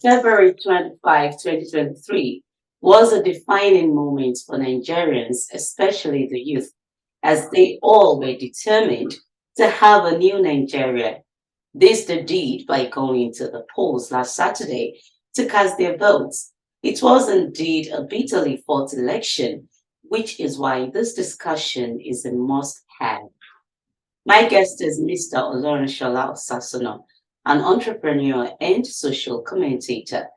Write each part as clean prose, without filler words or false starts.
February 25, 2023 was a defining moment for Nigerians, especially the youth, as they all were determined to have a new Nigeria. This they did by going to the polls last Saturday to cast their votes. It was indeed a bitterly fought election, which is why this discussion is a must have. My guest is Mr. Olorunsola Osasona, an entrepreneur and social commentator.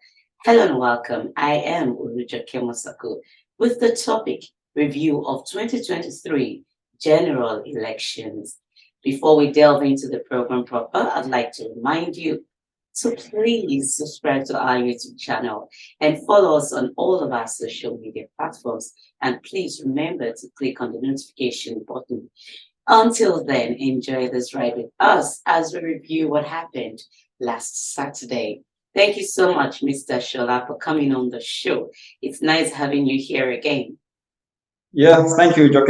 Hello and welcome. I am Oluja Kemosaku with the topic review of 2023 general elections. Before we delve into the program proper, I'd like to remind you to please subscribe to our YouTube channel and follow us on all of our social media platforms. And please remember to click on the notification button. Until then, enjoy this ride with us as we review what happened last Saturday. Thank you so much, Mr. Shola, for coming on the show. It's nice having you here again. Yeah, thank you, Joke.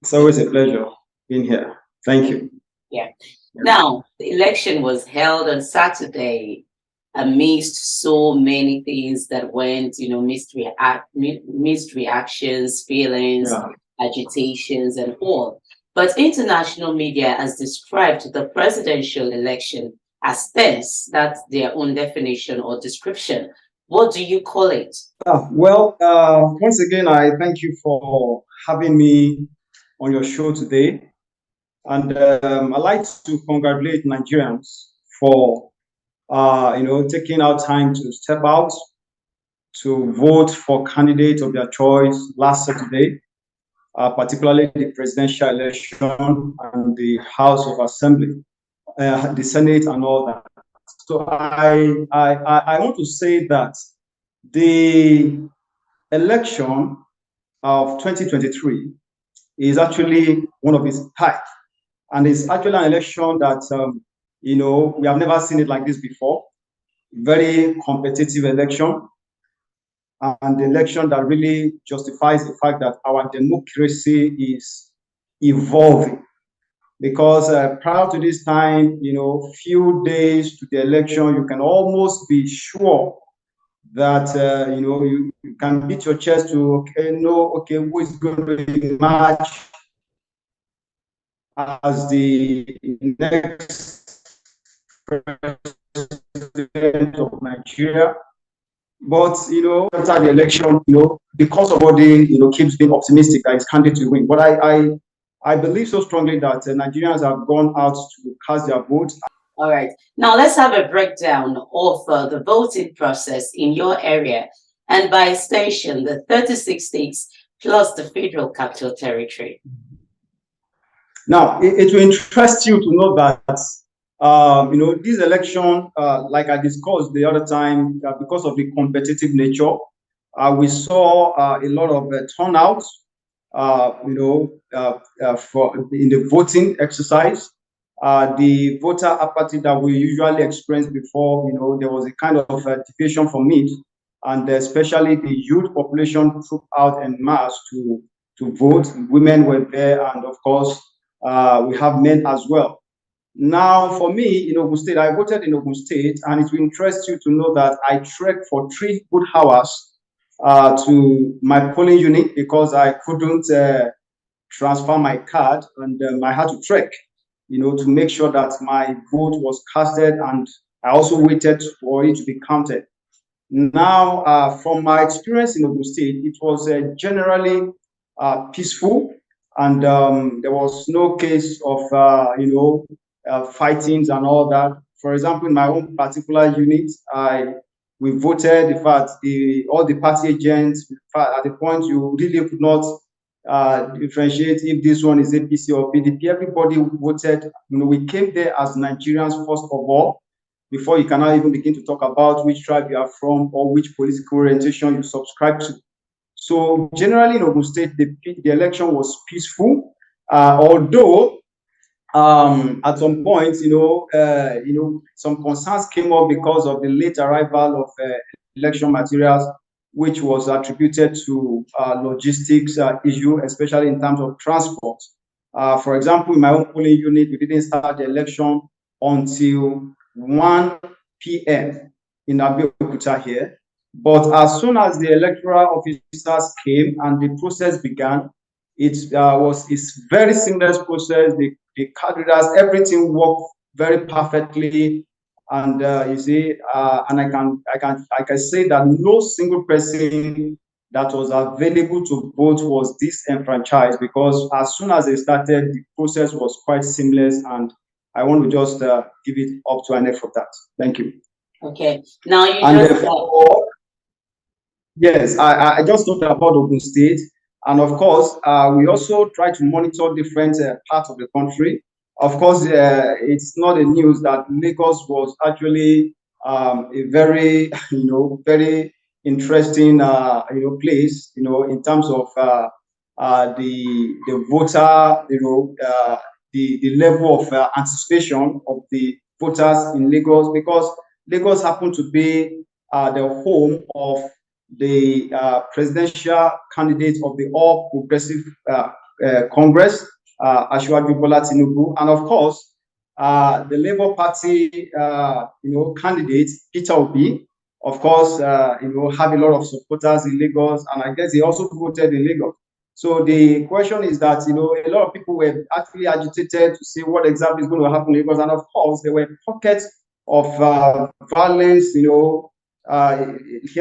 It's always a pleasure being here. Thank you. Yeah. Now, the election was held on Saturday amidst so many things that went, mixed reactions, feelings, Yeah. agitations, and all. But international media has described the presidential election as tense. That's their own definition or description. What do you call it? Once again, I thank you for having me on your show today. And I'd like to congratulate Nigerians for, taking out time to step out to vote for candidates of their choice last Saturday, particularly the presidential election and the House of Assembly, the Senate and all that. So I want to say that the election of 2023 is actually one of its type. And it's actually an election that, we have never seen it like this before. Very competitive election, and the election that really justifies the fact that our democracy is evolving. Because prior to this time, few days to the election, you can almost be sure that you can beat your chest to who is going to emerge as the next president of Nigeria. But after the election, because of what they keeps being optimistic that it's candidate to win. But I believe so strongly that Nigerians have gone out to cast their vote. All right. Now let's have a breakdown of the voting process in your area and by extension, the 36 states plus the Federal Capital Territory. Now, it will interest you to know that, this election, like I discussed the other time, because of the competitive nature, we saw a lot of turnout, for in the voting exercise. The voter apathy that we usually experience before, there was a kind of deviation from it, and especially the youth population took out en masse to vote. Women were there, and of course, we have men as well. Now, for me, in Ogun State, I voted in Ogun State, and it will interest you to know that I trekked for 3 good hours to my polling unit because I couldn't transfer my card, and I had to trek, to make sure that my vote was casted, and I also waited for it to be counted. Now, from my experience in Ogun State, it was generally peaceful, and there was no case of fightings and all that. For example, in my own particular unit, we voted. In fact, all the party agents, in fact, at the point you really could not differentiate if this one is APC or PDP. Everybody voted. We came there as Nigerians first of all, before you cannot even begin to talk about which tribe you are from or which political orientation you subscribe to. So generally in Ogun State, the election was peaceful, although at some point, some concerns came up because of the late arrival of election materials, which was attributed to logistics issue, especially in terms of transport. For example, in my own polling unit, we didn't start the election until 1 p.m. in Abeokuta here. But as soon as the electoral officers came and the process began, it's very seamless process. The card readers, everything worked very perfectly, and you see, and I can say that no single person that was available to vote was disenfranchised, because as soon as they started, the process was quite seamless, and I want to just give it up to Annette for that. Thank you. Okay. Now you And just therefore, yes, I just talked about Ogun State. And of course, we also try to monitor different parts of the country. Of course, it's not a news that Lagos was actually a very, very interesting, place, in terms of the voter, the level of anticipation of the voters in Lagos, because Lagos happened to be the home of the presidential candidate of the All Progressive Congress, Asiwaju Bola Tinubu, and of course, the Labour Party, candidate Peter Obi, of course, have a lot of supporters in Lagos, and I guess he also voted in Lagos. So the question is that a lot of people were actually agitated to see what exactly is going to happen in Lagos, and of course, there were pockets of violence, here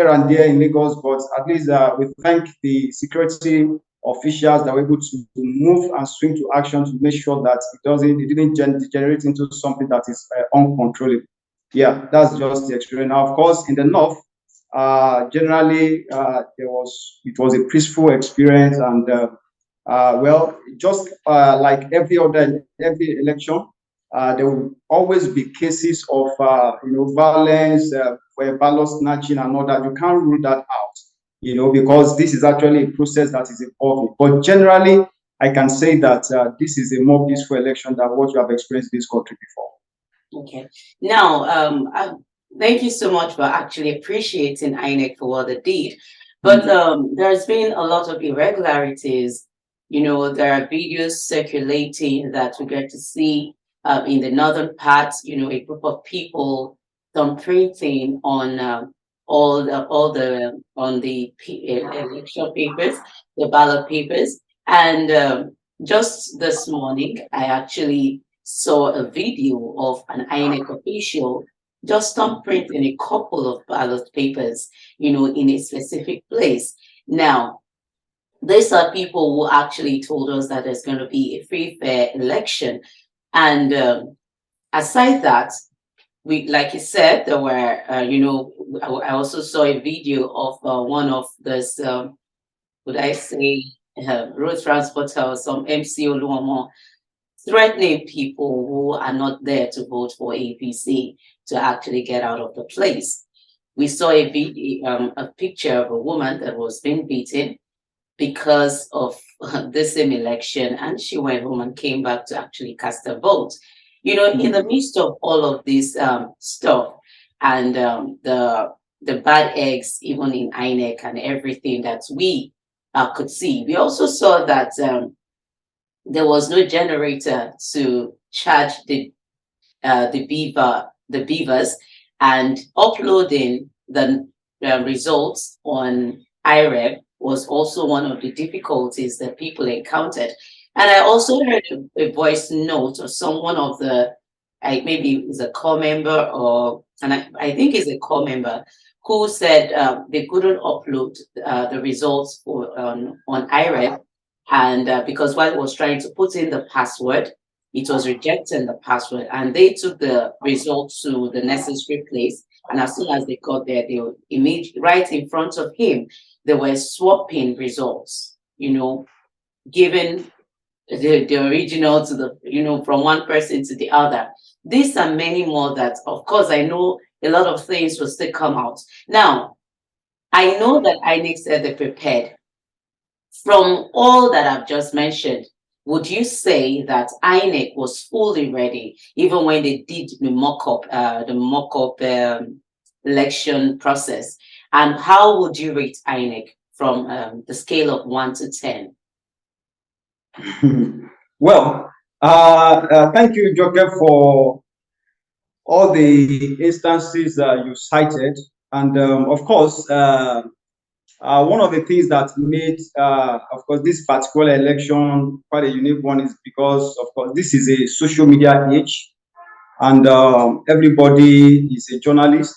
and there in Lagos, but at least we thank the security officials that were able to move and swing to action to make sure that it didn't degenerate into something that is uncontrollable. Yeah, that's just the experience. Now, of course, in the north, generally it was a peaceful experience, and well, just like every election, there will always be cases of violence, where ballot snatching and all that. You can't rule that out, because this is actually a process that is evolving. But generally, I can say that this is a more peaceful election than what you have experienced in this country before. Okay. Now, thank you so much for actually appreciating INEC for what they did. But there's been a lot of irregularities. There are videos circulating that we get to see in the northern part, a group of people thumbprinting on on the election papers, the ballot papers. And just this morning, I actually saw a video of an INEC official just thumbprinting a couple of ballot papers, in a specific place. Now, these are people who actually told us that there's going to be a free, fair election. And aside that, like you said, there were, I also saw a video of one of this, would I say, road transporter, some MC Oluomo, threatening people who are not there to vote for APC to actually get out of the place. We saw a video, a picture of a woman that was being beaten because of the same election, and she went home and came back to actually cast a vote. In the midst of all of this stuff, and the bad eggs, even in INEC and everything that we could see, we also saw that there was no generator to charge the beavers, and uploading the results on IREV was also one of the difficulties that people encountered. And I also heard a voice note of someone of the, maybe it's a core member, and I think it's a core member, who said they couldn't upload the results on IREV, and because while it was trying to put in the password, it was rejecting the password, and they took the results to the necessary place. And as soon as they got there, they were right in front of him, they were swapping results, giving the original to the, from one person to the other. These are many more that, of course, I know a lot of things will still come out. Now, I know that INEC said they prepared. From all that I've just mentioned, would you say that INEC was fully ready, even when they did the mock-up election process? And how would you rate INEC from the scale of 1 to 10? Well, thank you, Joker, all the instances you cited. And of course, one of the things that made, of course, this particular election quite a unique one is because, of course, this is a social media age, and everybody is a journalist.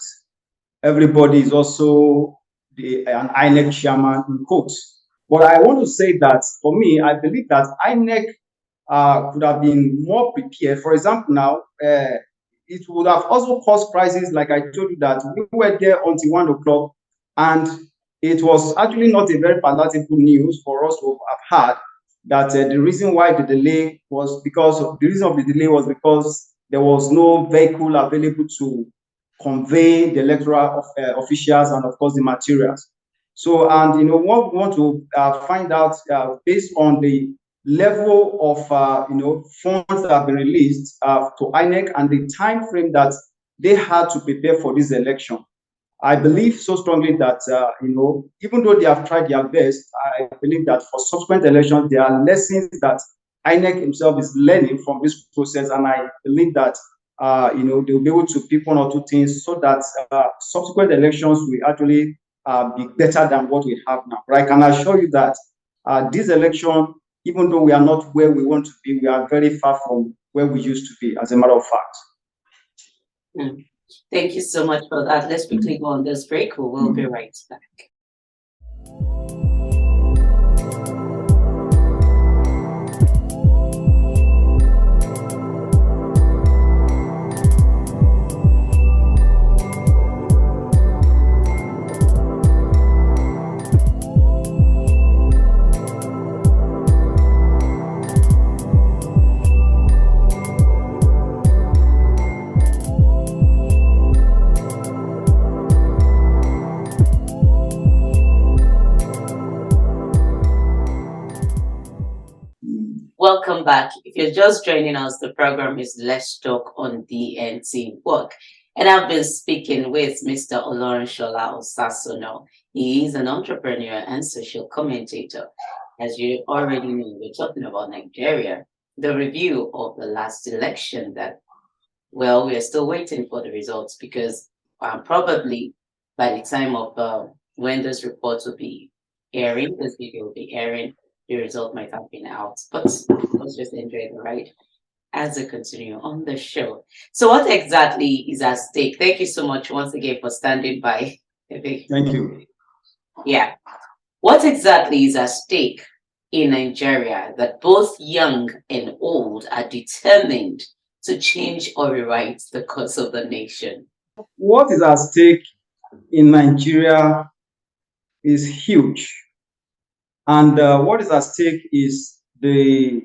Everybody is also an INEC chairman in quotes. But I want to say that for me, I believe that INEC could have been more prepared. For example, now it would have also caused crisis, like I told you that we were there until 1 o'clock, and it was actually not a very palatable news for us to have had that the reason why the delay was because of, the reason of the delay was because there was no vehicle available to convey the electoral officials and of course the materials. So, and what we want to find out based on the level of funds that have been released to INEC and the time frame that they had to prepare for this election. I believe so strongly that even though they have tried their best, I believe that for subsequent elections there are lessons that INEC himself is learning from this process, and I believe that they'll be able to pick one or two things so that subsequent elections will actually be better than what we have now. But I can assure you that this election, even though we are not where we want to be, we are very far from where we used to be, as a matter of fact. Thank you so much for that. Let's quickly go on this break. We will be right back. Welcome back. If you're just joining us, the program is Let's Talk on DNT Work. And I've been speaking with Mr. Olorunsola Osasona. He is an entrepreneur and social commentator. As you already know, we're talking about Nigeria, the review of the last election that, well, we're still waiting for the results because probably by the time of when this report will be airing, this video will be airing, the result might have been out. But let's just enjoy the ride as we continue on the show. So what exactly is at stake? Thank you so much once again for standing by. Thank you. Yeah. What exactly is at stake in Nigeria that both young and old are determined to change or rewrite the course of the nation? What is at stake in Nigeria is huge. And what is at stake is the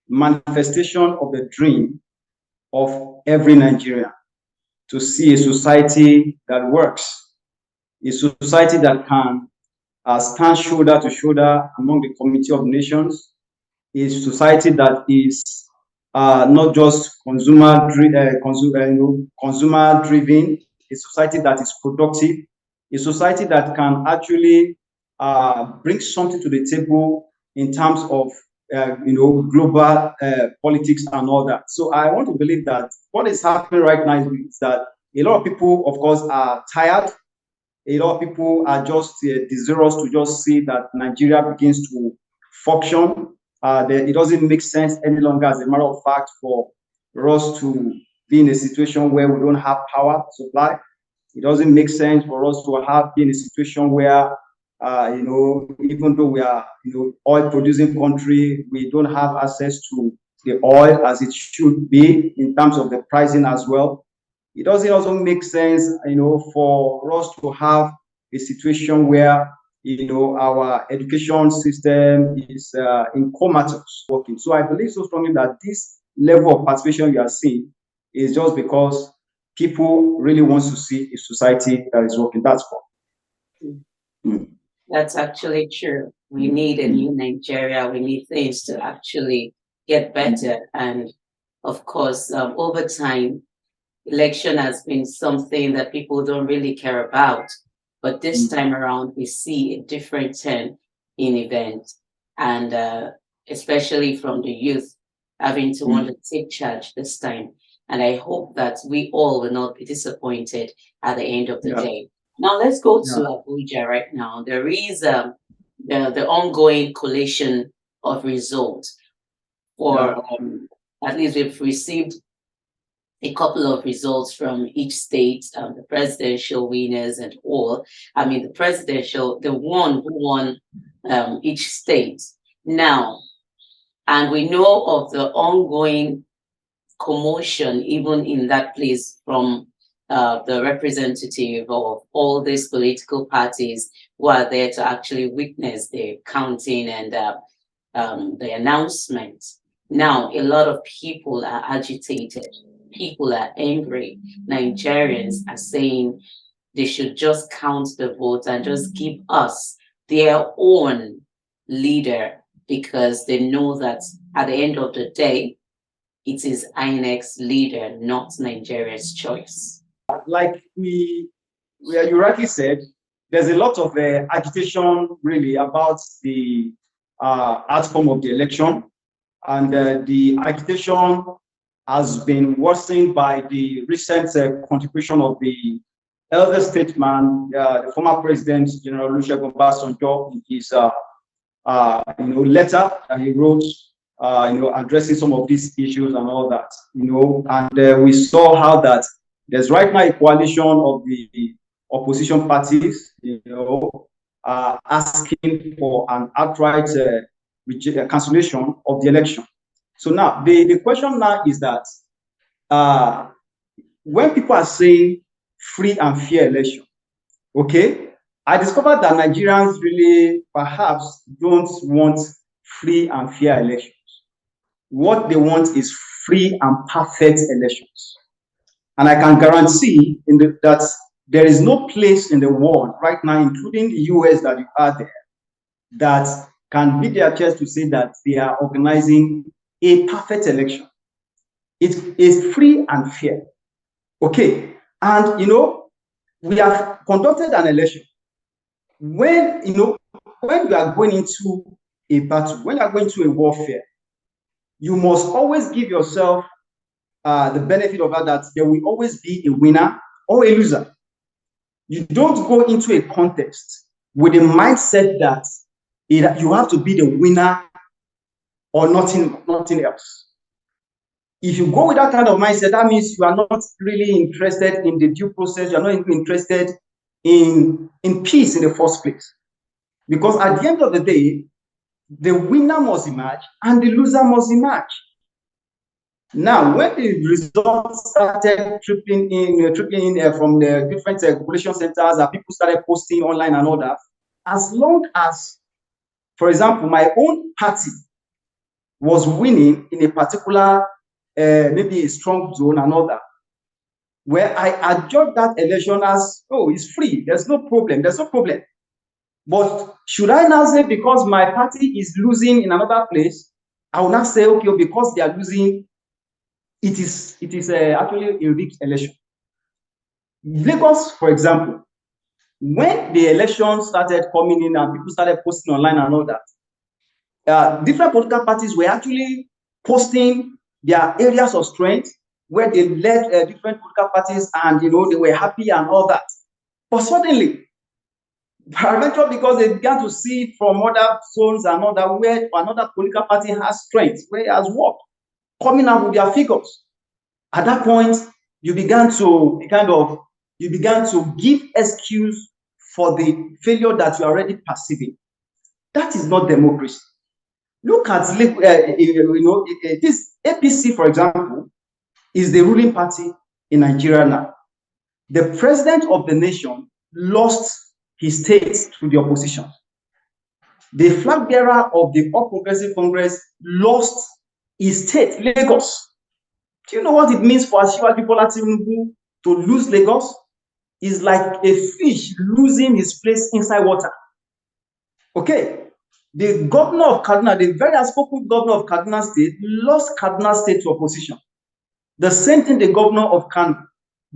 manifestation of the dream of every Nigerian to see a society that works, a society that can stand shoulder to shoulder among the community of nations, a society that is not just consumer driven, a society that is productive, a society that can actually bring something to the table in terms of global politics and all that. So I want to believe that what is happening right now is that a lot of people, of course, are tired. A lot of people are just desirous to just see that Nigeria begins to function. It doesn't make sense any longer, as a matter of fact, for us to be in a situation where we don't have power supply. It doesn't make sense for us to be in a situation where, even though we are, oil producing country, we don't have access to the oil as it should be in terms of the pricing as well. It doesn't also make sense, for us to have a situation where, our education system is in comatose working. So I believe so strongly that this level of participation you are seeing is just because people really want to see a society that is working. That's all. That's actually true. We need a new Nigeria. We need things to actually get better. And of course, over time, election has been something that people don't really care about. But this time around, we see a different turn in events. And especially from the youth having to want to take charge this time. And I hope that we all will not be disappointed at the end of the Yeah. day. Now let's go to Yeah. Abuja right now. There is the ongoing collation of results for Yeah. at least we've received a couple of results from each state, the presidential winners and all. I mean, the one who won each state. Now, and we know of the ongoing commotion, even in that place, from the representative of all these political parties who are there to actually witness the counting and the announcement. Now, a lot of people are agitated. People are angry. Nigerians are saying they should just count the votes and just give us their own leader because they know that at the end of the day, it is INEC's leader, not Nigeria's choice. Like you rightly said, there's a lot of agitation really about the outcome of the election, and the agitation has been worsened by the recent contribution of the elder statesman, the former president, General Olusegun Obasanjo, in his letter that he wrote, addressing some of these issues and all that, and we saw how that there's right now a coalition of the opposition parties, asking for an outright cancellation of the election. So now the question now is that when people are saying free and fair election, okay, I discovered that Nigerians really perhaps don't want free and fair elections. What they want is free and perfect elections. And I can guarantee that there is no place in the world right now, including the US that you are there, that can beat their chest to say that they are organizing a perfect election. It is free and fair. Okay. And, we have conducted an election. When you are going into a battle, when you are going to a warfare, you must always give yourself the benefit of that there will always be a winner or a loser. You don't go into a contest with the mindset that you have to be the winner or nothing else. If you go with that kind of mindset, that means you are not really interested in the due process. You are not interested in peace in the first place. Because at the end of the day, the winner must emerge and the loser must emerge. Now, when the results started trickling in from the different population centers and people started posting online and all that, as long as, for example, my own party was winning in a particular, maybe a strong zone and all that, where I adjudge that election as, oh, it's free, there's no problem. But should I now say because my party is losing in another place, I will not say, okay, because they are losing, it is actually a rigged election. Lagos, for example, when the election started coming in and people started posting online and all that, different political parties were actually posting their areas of strength where they led different political parties and they were happy and all that. But suddenly, peradventure, because they began to see from other zones and other where another political party has strength, where it has worked, coming out with their figures. At that point, you began to give excuse for the failure that you are already perceiving. That is not democracy. Look at this APC, for example, is the ruling party in Nigeria now. The president of the nation lost his state to the opposition. The flag bearer of the All Progressive Congress lost his state, Lagos. Do you know what it means for Asiwaju Bola Tinubu to lose Lagos? It's like a fish losing his place inside water. Okay, the governor of Kaduna, the very outspoken governor of Kaduna State, lost Kaduna State to opposition. The same thing, the governor of Kano.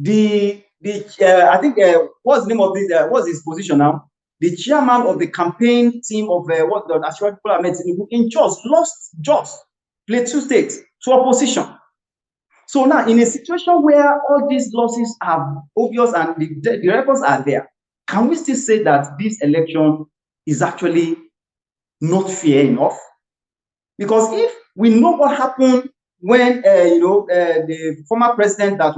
I think what's the name of this? What's his position now? The chairman of the campaign team of what the Asiwaju Bola Tinubu in Jos lost Jos, Plateau State to opposition. So now, in a situation where all these losses are obvious and the records are there, can we still say that this election is actually not fair enough? Because if we know what happened when the former president that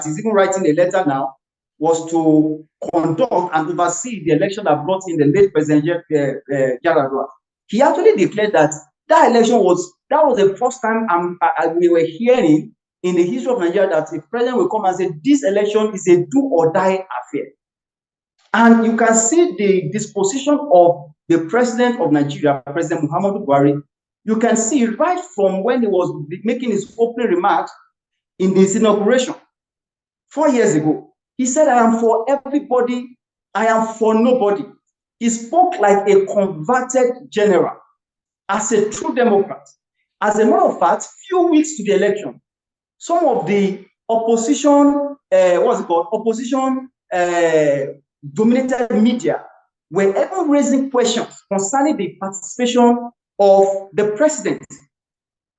is even writing a letter now was to conduct and oversee the election that brought in the late president Yaradua, he actually declared that election was the first time we were hearing in the history of Nigeria that the president will come and say this election is a do or die affair. And you can see the disposition of the president of Nigeria, President Muhammadu Buhari. You can see right from when he was making his opening remarks in this inauguration 4 years ago. He said, I am for everybody, I am for nobody. He spoke like a converted general, as a true Democrat. As a matter of fact, few weeks to the election, some of the opposition, opposition dominated media were even raising questions concerning the participation of the president,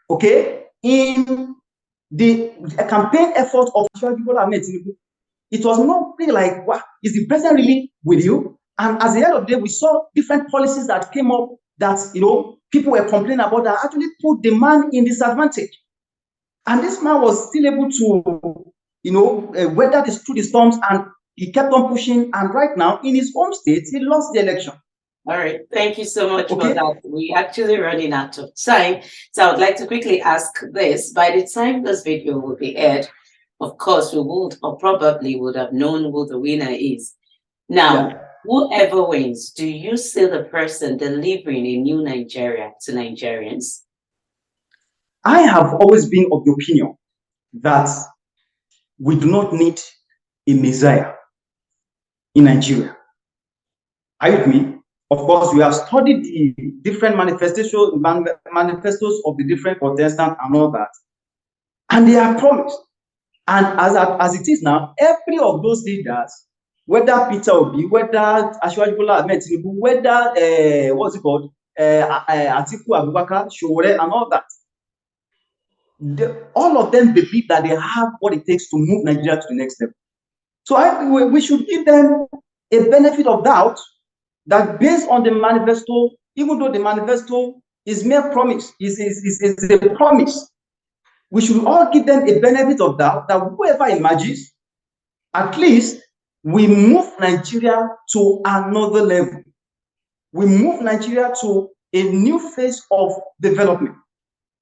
okay, in the campaign effort of people Ahmed Tinubu. It was not really like, what is the president really with you? And at the end of the day, we saw different policies that came up that people were complaining about that actually put the man in disadvantage. And this man was still able to, weather through the storms, and he kept on pushing. And right now, in his home state, he lost the election. All right. Thank you so much for that. We're actually running out of time. So I would like to quickly ask this. By the time this video will be aired, of course, we would or probably would have known who the winner is. Now, whoever wins, do you see the person delivering a new Nigeria to Nigerians? I have always been of the opinion that we do not need a messiah in Nigeria. Are you with me? Of course, we have studied the different manifestos of the different contestants and all that, and they are promised. And as it is now, every of those leaders, whether Peter Obi, whether Asiwaju Bola Ahmed Tinubu, whether Atiku Abubakar, Sowore, and all that, all of them believe that they have what it takes to move Nigeria to the next level. So we should give them a benefit of doubt that based on the manifesto, even though the manifesto is mere promise, is a promise, we should all give them a benefit of doubt that whoever emerges, at least we move Nigeria to another level. We move Nigeria to a new phase of development.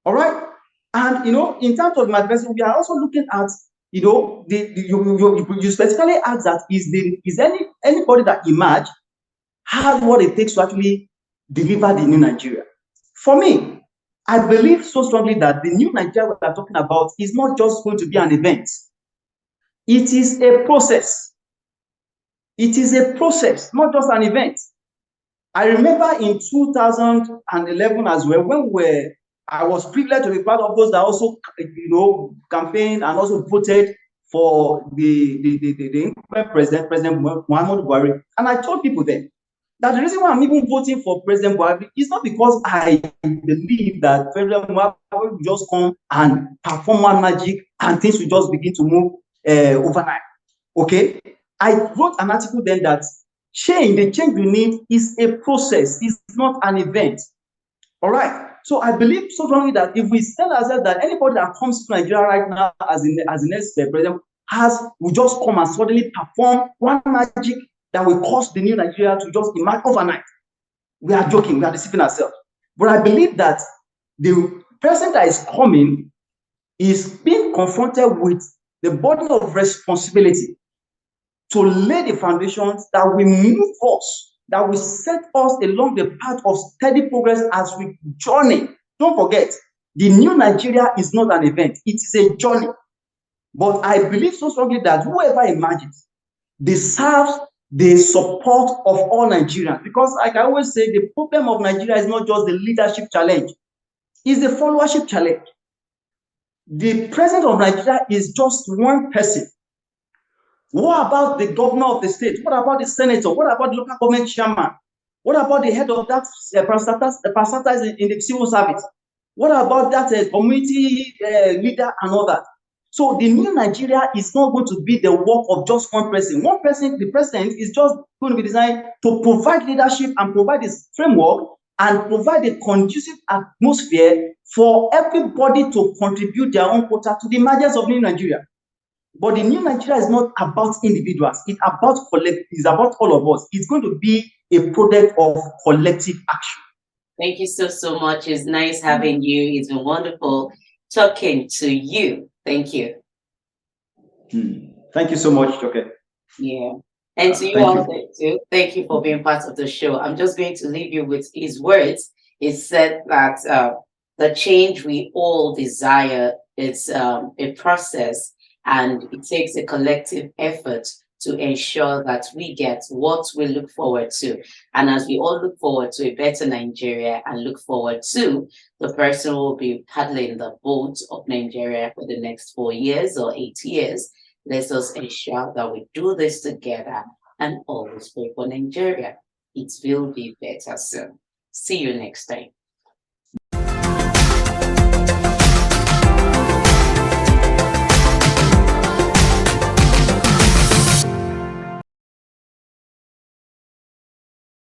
All right? And, in terms of manifesto, we are also looking at, you specifically ask that is anybody that emerge has what it takes to actually deliver the new Nigeria. For me, I believe so strongly that the new Nigeria we are talking about is not just going to be an event. It is a process. It is a process, not just an event. I remember in 2011 as well, when I was privileged to be part of those that also, campaigned and also voted for the president, President Muhammadu Buhari. And I told people then that the reason why I'm even voting for President Buhari is not because I believe that President Buhari will just come and perform one magic and things will just begin to move overnight. Okay? I wrote an article then that the change we need is a process, it's not an event. All right? So I believe so strongly that if we tell ourselves that anybody that comes to Nigeria right now as the next president will just come and suddenly perform one magic that will cause the new Nigeria to just emerge overnight, we are joking, we are deceiving ourselves. But I believe that the person that is coming is being confronted with the burden of responsibility to lay the foundations that will move us, that will set us along the path of steady progress as we journey. Don't forget, the new Nigeria is not an event, it is a journey. But I believe so strongly that whoever emerges deserves the support of all Nigerians. Because like I always say, the problem of Nigeria is not just the leadership challenge, it's the followership challenge. The president of Nigeria is just one person. What about the governor of the state? What about the senator? What about the local government chairman? What about the head of that parastatals in the civil service? What about that community leader and all that? So the new Nigeria is not going to be the work of just one person. One person, the president, is just going to be designed to provide leadership and provide this framework and provide a conducive atmosphere for everybody to contribute their own quota to the emergence of new Nigeria. But the new Nigeria is not about individuals. It's about it's about all of us. It's going to be a product of collective action. Thank you so much. It's nice having you. It's been wonderful talking to you. Thank you. Thank you so much, Joke. Yeah. And to you all too, thank you for being part of the show. I'm just going to leave you with his words. He said that the change we all desire is a process, and it takes a collective effort to ensure that we get what we look forward to. And as we all look forward to a better Nigeria and look forward to the person who will be paddling the boat of Nigeria for the next 4 years or 8 years, let us ensure that we do this together and always pray for Nigeria. It will be better soon. See you next time.